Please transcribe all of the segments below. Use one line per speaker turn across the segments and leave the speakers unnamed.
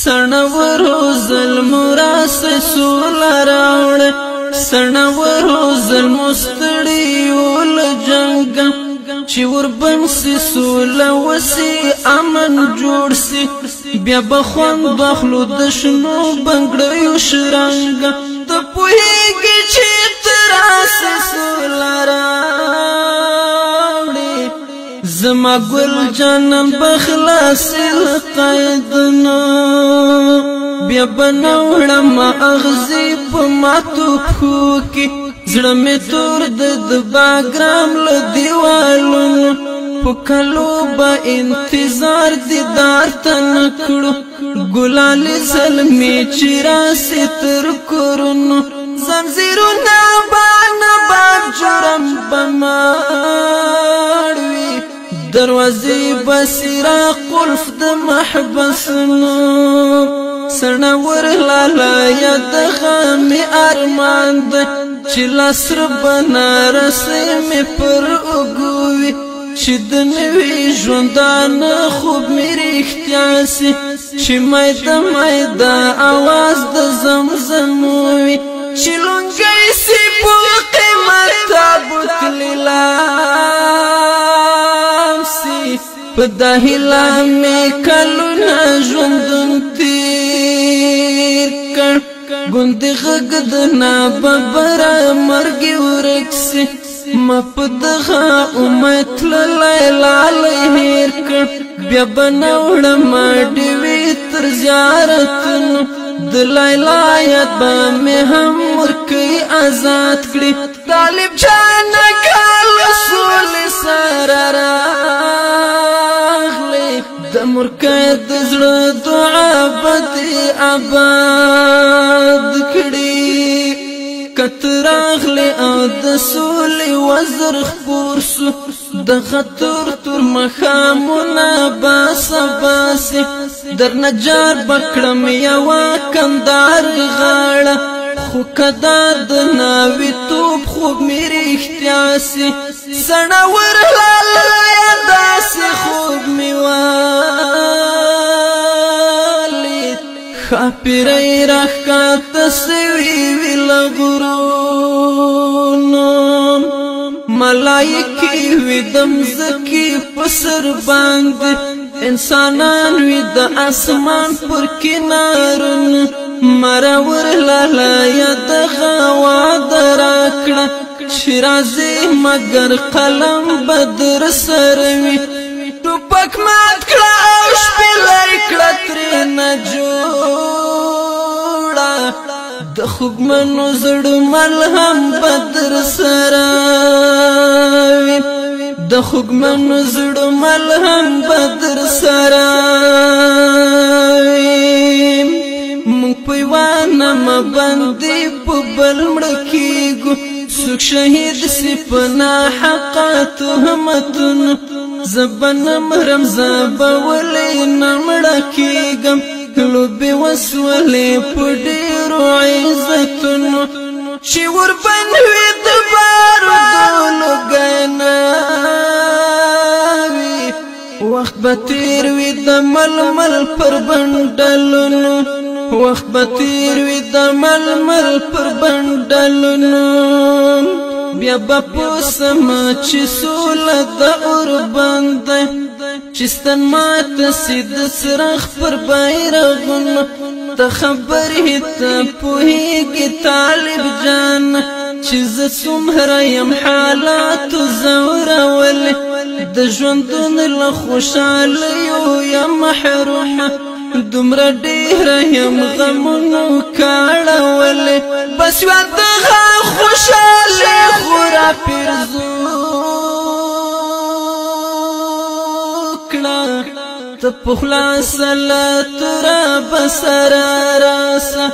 سنورو ظلم راس سولا راوڑ سنورو ظلم استڑیول جنگا چی وربن سی سولا وسی امن جوڑ سی بیا بخوان بخلو دشنو بنگڑیو شرنگا تا پوہیگی چی تراس سولا راوڑی زما گل جانم بخلاسی لقائدنا بیا بنوڑم اغزی پا ماتو پھوکی زڑمی تور د باگرام لدیوالون پکلو با انتظار دیدار تنکڑو گلالی ظلمی چراسی تر کرنو زنزیرو نابا جرم بماروی دروازی بسیرا قلف د محبسنو سرنور لالا یا د غمی ارمان د چی لسر بنارسی می پر اگوی چی دنوی جوندان خوب میری اختیاسی چی مایده مایده آواز د زمزموی چی لنگی سی پو قیمت تابوت لیلام سی پدا ہلا میں کلونا جوندن تیر کر گندی غگدنا ببرا مرگی ورکسی ما پدغا امت لیلالی ہیر کر بیا بناوڑا ما دیوی تر زیارتنو دلائلایت با میں ہم مرکی آزاد کری طالب جانا کال سولی سراراغلی دا مرکی دزر دعا بدی آباد کری کتراغلی او دا سولی وزر خبورسو دا خطور تر مخامونا باسا باسی در نجار بکرم یوا کندار غاڑا خو کدا دناوی توب خوب میری اختیاسی سنور لالا یا داسی خوب میوالید خاپی رئی رخکات سوی وی لغرونو ملائکی وی دمزکی پسر باند انسانان وی د اسمان پر کنارن مرور لالا یا دغوا دراکڑا شرازی مگر قلم بدر سروی ٹوپک مات کڑا اوش پلر کڑا ترین جوڑا دخوگ منو زڑ ملہم بدر سروی دخوگ منو زڑ ملہم بدر سروی مونگ پیوانا مبندی پو بل مڑکیگو سوک شہید سی پنا حقا تهمتن زبنم رمزا ولی نمڑکیگم لبی وسولی پو دیرو عیزتن چی وربن ہوی دبارو دولو گیناوی وقت بطیر وی دا ململ پر بندلنو وقت بطیر وی دا ململ پر بندلنو بیا بپوسما چی سولا دا اربند چستن مات سید سرخ پر بیرغنو تا خبری تا پوہیگی طالب جان چیز سمہرایم حالاتو زورا ولی د ژوندون له خوشالیو یا محروم دومره ډیره یم غمونو کاړولې بس یوه دغه خوشالي خو راپرزو کړه ته په خلاص له توره بسره راسه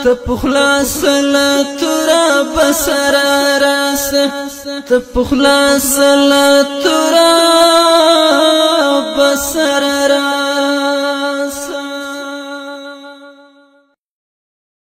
ته په خلاص له توره بسره راسه ته په خلاص له توره بسره راسه